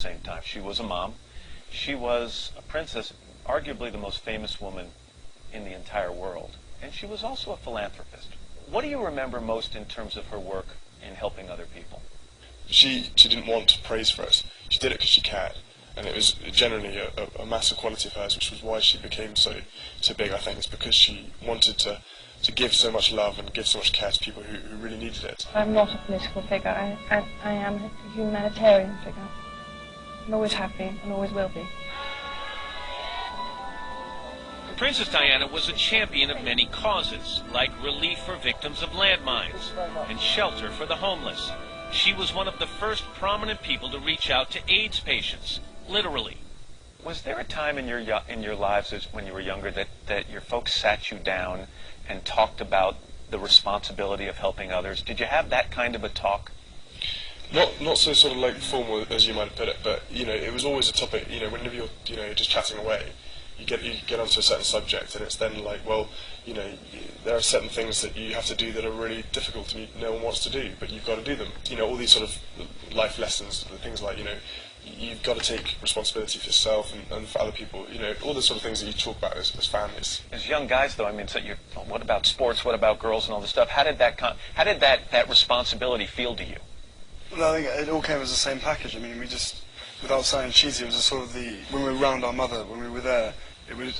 same time. She was a mom. She was a princess, arguably the most famous woman in the entire world. And she was also a philanthropist. What do you remember most in terms of her work in helping other people? She didn't want praise for us. She did it because she cared. And it was generally a massive quality of hers, which was why she became so big, I think. It's because she wanted to give so much love and give so much care to people who really needed it. I'm not a political figure. I am a humanitarian figure. And always have been and always will be. Princess Diana was a champion of many causes, like relief for victims of landmines and shelter for the homeless. She was one of the first prominent people to reach out to AIDS patients, literally. Was there a time in your lives when you were younger that your folks sat you down and talked about the responsibility of helping others? Did you have that kind of a talk? Not so sort of like formal as you might have put it, but it was always a topic. Whenever you're just chatting away, you get onto a certain subject, and it's then like, well, there are certain things that you have to do that are really difficult and no one wants to do, but you've got to do them. All these sort of life lessons, things like you've got to take responsibility for yourself and for other people. All the sort of things that you talk about as families. As young guys, though, I mean, so what about sports? What about girls and all this stuff? How did that responsibility feel to you? Well, I think it all came as the same package. I mean, we just, without sounding cheesy, it was a sort of when we were around our mother, when we were there, it would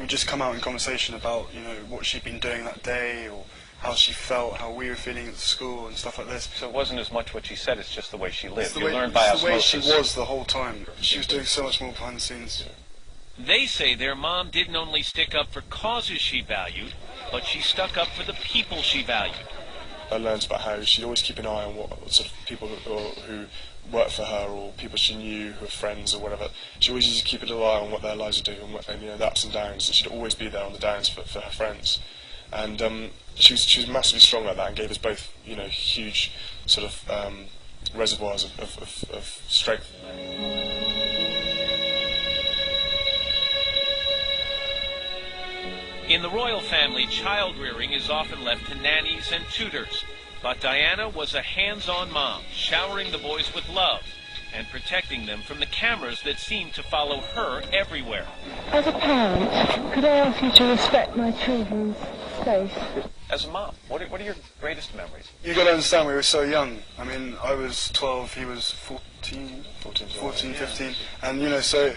just come out in conversation about, what she'd been doing that day, or how she felt, how we were feeling at school and stuff like this. So it wasn't as much what she said, it's just the way she lived. You It's learned by osmosis. the way she was the whole time. She was doing so much more behind the scenes. They say their mom didn't only stick up for causes she valued, but she stuck up for the people she valued. I learned about how she'd always keep an eye on what sort of people who worked for her, or people she knew who were friends or whatever. She always used to keep a little eye on what their lives were doing, and the ups and downs, and she'd always be there on the downs for her friends. And she was massively strong like that, and gave us both huge sort of reservoirs of strength. In the royal family, child rearing is often left to nannies and tutors. But Diana was a hands-on mom, showering the boys with love and protecting them from the cameras that seemed to follow her everywhere. As a parent, could I ask you to respect my children's space? As a mom, what are your greatest memories? You've got to understand, we were so young. I mean, I was 12, he was 14, 15, and so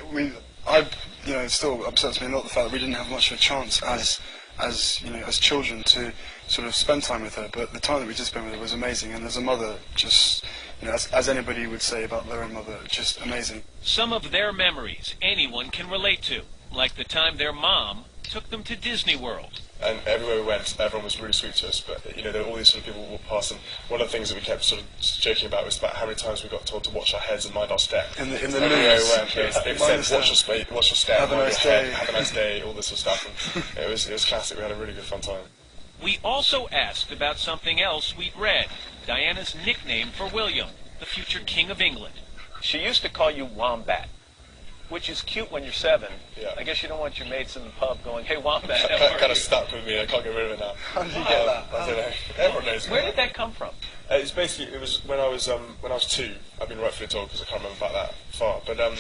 it still upsets me a lot, the fact that we didn't have much of a chance as children to sort of spend time with her, but the time that we did spend with her was amazing, and as a mother, just, as anybody would say about their own mother, just amazing. Some of their memories anyone can relate to, like the time their mom took them to Disney World. And everywhere we went, everyone was really sweet to us, but there were all these sort of people who walked past, and one of the things that we kept sort of joking about was about how many times we got told to watch our heads and mind our step. In the everywhere news, we went, they said, watch your step, have a nice day, have a nice day, all this sort of stuff. And it was classic. We had a really good fun time. We also asked about something else we'd read, Diana's nickname for William, the future King of England. She used to call you Wombat, which is cute when you're 7. Yeah. I guess you don't want your mates in the pub going, "Hey, Wombat." That kind of stuck with me. I can't get rid of it now. How did you get that? I don't know. Everyone knows. Where did that come from? It was when I was 2. I've been rightfully told because I can't remember about that far. But when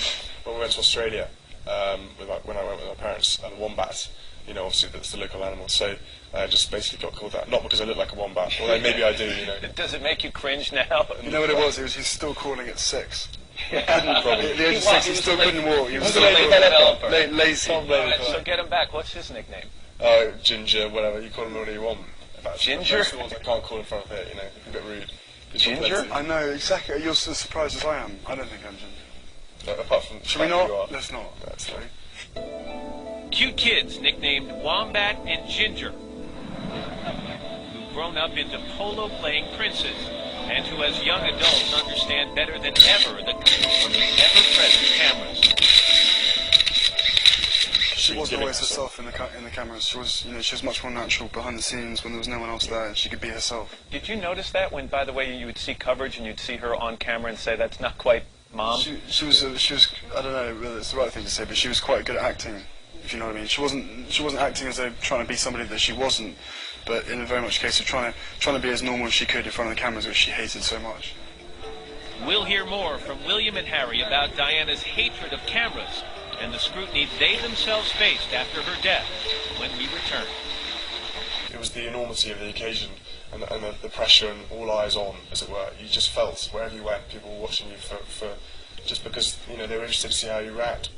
we went to Australia, when I went with my parents, and wombat, obviously that's the local animal. So I just basically got called that. Not because I look like a wombat, although maybe I do. Does it make you cringe now? You know what it was? He's still crawling at 6. Yeah. Probably. At the age of 6, he still couldn't walk. He was still lazy. So get him back. What's his nickname? Ginger, whatever. You call him whatever you want. Ginger? Most of the ones I can't call in front of it, a bit rude. Ginger? I know, exactly. You're as surprised as I am. I don't think I'm ginger. No, apart from... Should we not? Let's not. That's right. Cute kids nicknamed Wombat and Ginger, who've grown up into polo-playing princes, and who as young adults understand better than ever the clues from the ever-present cameras. She wasn't always herself in the cameras. She was much more natural behind the scenes when there was no one else there, and she could be herself. Did you notice that when, by the way, you would see coverage and you'd see her on camera and say, "That's not quite Mom"? She was. I don't know whether it's the right thing to say, but she was quite good at acting, if you know what I mean. She wasn't acting as though trying to be somebody that she wasn't, but in a very much case of trying to be as normal as she could in front of the cameras, which she hated so much. We'll hear more from William and Harry about Diana's hatred of cameras and the scrutiny they themselves faced after her death when we return. It was the enormity of the occasion and the pressure and all eyes on, as it were. You just felt wherever you went, people were watching you for just because, you know, they were interested to see how you react.